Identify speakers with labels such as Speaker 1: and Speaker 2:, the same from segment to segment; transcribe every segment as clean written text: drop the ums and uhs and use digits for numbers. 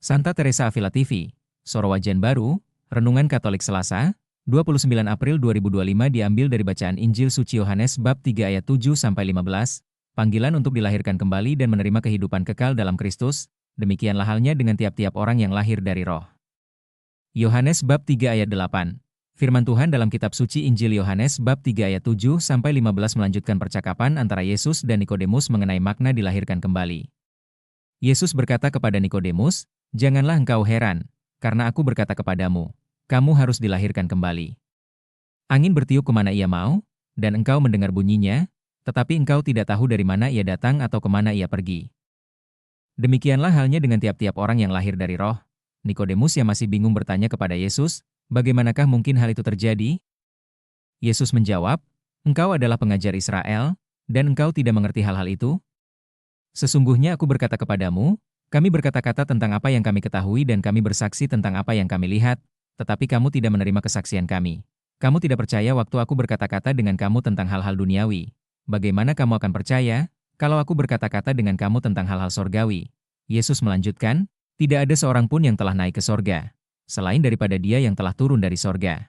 Speaker 1: Santa Teresa Avila TV, Sorowajan Baru, Renungan Katolik Selasa, 29 April 2025 diambil dari bacaan Injil Suci Yohanes bab 3 ayat 7-15, panggilan untuk dilahirkan kembali dan menerima kehidupan kekal dalam Kristus, demikianlah halnya dengan tiap-tiap orang yang lahir dari Roh. Yohanes bab 3 ayat 8. Firman Tuhan dalam kitab suci Injil Yohanes bab 3 ayat 7-15 melanjutkan percakapan antara Yesus dan Nikodemus mengenai makna dilahirkan kembali. Yesus berkata kepada Nikodemus, "Janganlah engkau heran, karena aku berkata kepadamu, kamu harus dilahirkan kembali. Angin bertiup kemana ia mau, dan engkau mendengar bunyinya, tetapi engkau tidak tahu dari mana ia datang atau kemana ia pergi. Demikianlah halnya dengan tiap-tiap orang yang lahir dari Roh." Nikodemus yang masih bingung bertanya kepada Yesus, "Bagaimanakah mungkin hal itu terjadi?" Yesus menjawab, "Engkau adalah pengajar Israel, dan engkau tidak mengerti hal-hal itu? Sesungguhnya aku berkata kepadamu, kami berkata-kata tentang apa yang kami ketahui dan kami bersaksi tentang apa yang kami lihat, tetapi kamu tidak menerima kesaksian kami. Kamu tidak percaya waktu aku berkata-kata dengan kamu tentang hal-hal duniawi. Bagaimana kamu akan percaya, kalau aku berkata-kata dengan kamu tentang hal-hal sorgawi?" Yesus melanjutkan, "Tidak ada seorang pun yang telah naik ke sorga, selain daripada Dia yang telah turun dari sorga,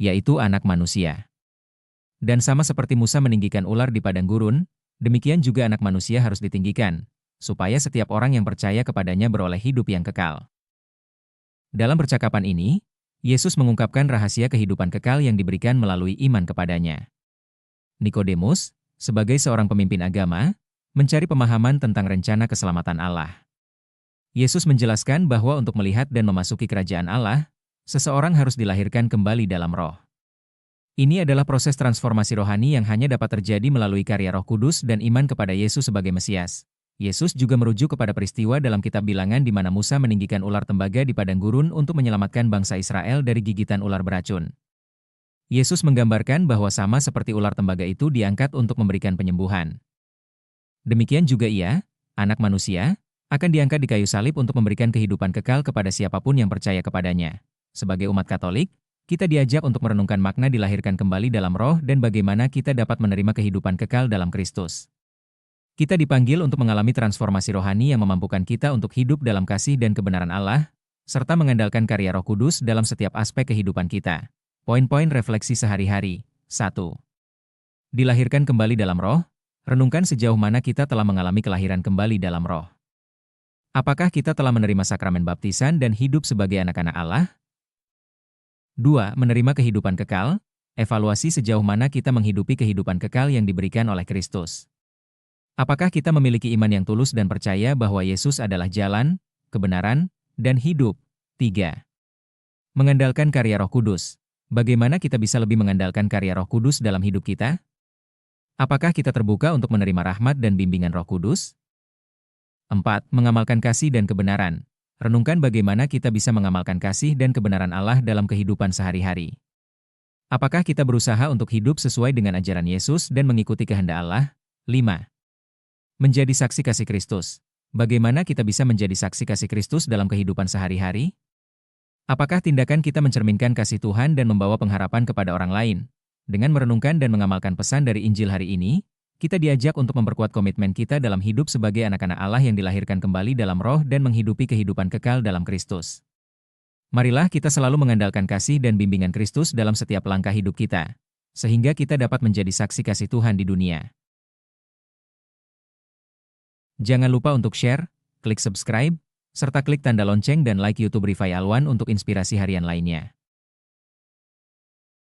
Speaker 1: yaitu Anak Manusia. Dan sama seperti Musa meninggikan ular di padang gurun, demikian juga Anak Manusia harus ditinggikan, supaya setiap orang yang percaya kepadanya beroleh hidup yang kekal." Dalam percakapan ini, Yesus mengungkapkan rahasia kehidupan kekal yang diberikan melalui iman kepadanya. Nikodemus, sebagai seorang pemimpin agama, mencari pemahaman tentang rencana keselamatan Allah. Yesus menjelaskan bahwa untuk melihat dan memasuki kerajaan Allah, seseorang harus dilahirkan kembali dalam Roh. Ini adalah proses transformasi rohani yang hanya dapat terjadi melalui karya Roh Kudus dan iman kepada Yesus sebagai Mesias. Yesus juga merujuk kepada peristiwa dalam kitab Bilangan di mana Musa meninggikan ular tembaga di padang gurun untuk menyelamatkan bangsa Israel dari gigitan ular beracun. Yesus menggambarkan bahwa sama seperti ular tembaga itu diangkat untuk memberikan penyembuhan, demikian juga Ia, Anak Manusia, akan diangkat di kayu salib untuk memberikan kehidupan kekal kepada siapapun yang percaya kepadanya. Sebagai umat Katolik, kita diajak untuk merenungkan makna dilahirkan kembali dalam Roh dan bagaimana kita dapat menerima kehidupan kekal dalam Kristus. Kita dipanggil untuk mengalami transformasi rohani yang memampukan kita untuk hidup dalam kasih dan kebenaran Allah, serta mengandalkan karya Roh Kudus dalam setiap aspek kehidupan kita. Poin-poin refleksi sehari-hari. 1. Dilahirkan kembali dalam Roh. Renungkan sejauh mana kita telah mengalami kelahiran kembali dalam Roh. Apakah kita telah menerima sakramen baptisan dan hidup sebagai anak-anak Allah? 2. Menerima kehidupan kekal. Evaluasi sejauh mana kita menghidupi kehidupan kekal yang diberikan oleh Kristus. Apakah kita memiliki iman yang tulus dan percaya bahwa Yesus adalah jalan, kebenaran, dan hidup? 3. Mengandalkan karya Roh Kudus. Bagaimana kita bisa lebih mengandalkan karya Roh Kudus dalam hidup kita? Apakah kita terbuka untuk menerima rahmat dan bimbingan Roh Kudus? 4. Mengamalkan kasih dan kebenaran. Renungkan bagaimana kita bisa mengamalkan kasih dan kebenaran Allah dalam kehidupan sehari-hari. Apakah kita berusaha untuk hidup sesuai dengan ajaran Yesus dan mengikuti kehendak Allah? 5. Menjadi saksi kasih Kristus. Bagaimana kita bisa menjadi saksi kasih Kristus dalam kehidupan sehari-hari? Apakah tindakan kita mencerminkan kasih Tuhan dan membawa pengharapan kepada orang lain? Dengan merenungkan dan mengamalkan pesan dari Injil hari ini, kita diajak untuk memperkuat komitmen kita dalam hidup sebagai anak-anak Allah yang dilahirkan kembali dalam Roh dan menghidupi kehidupan kekal dalam Kristus. Marilah kita selalu mengandalkan kasih dan bimbingan Kristus dalam setiap langkah hidup kita, sehingga kita dapat menjadi saksi kasih Tuhan di dunia. Jangan lupa untuk share, klik subscribe, serta klik tanda lonceng dan like YouTube Rifai Alwan untuk inspirasi harian lainnya.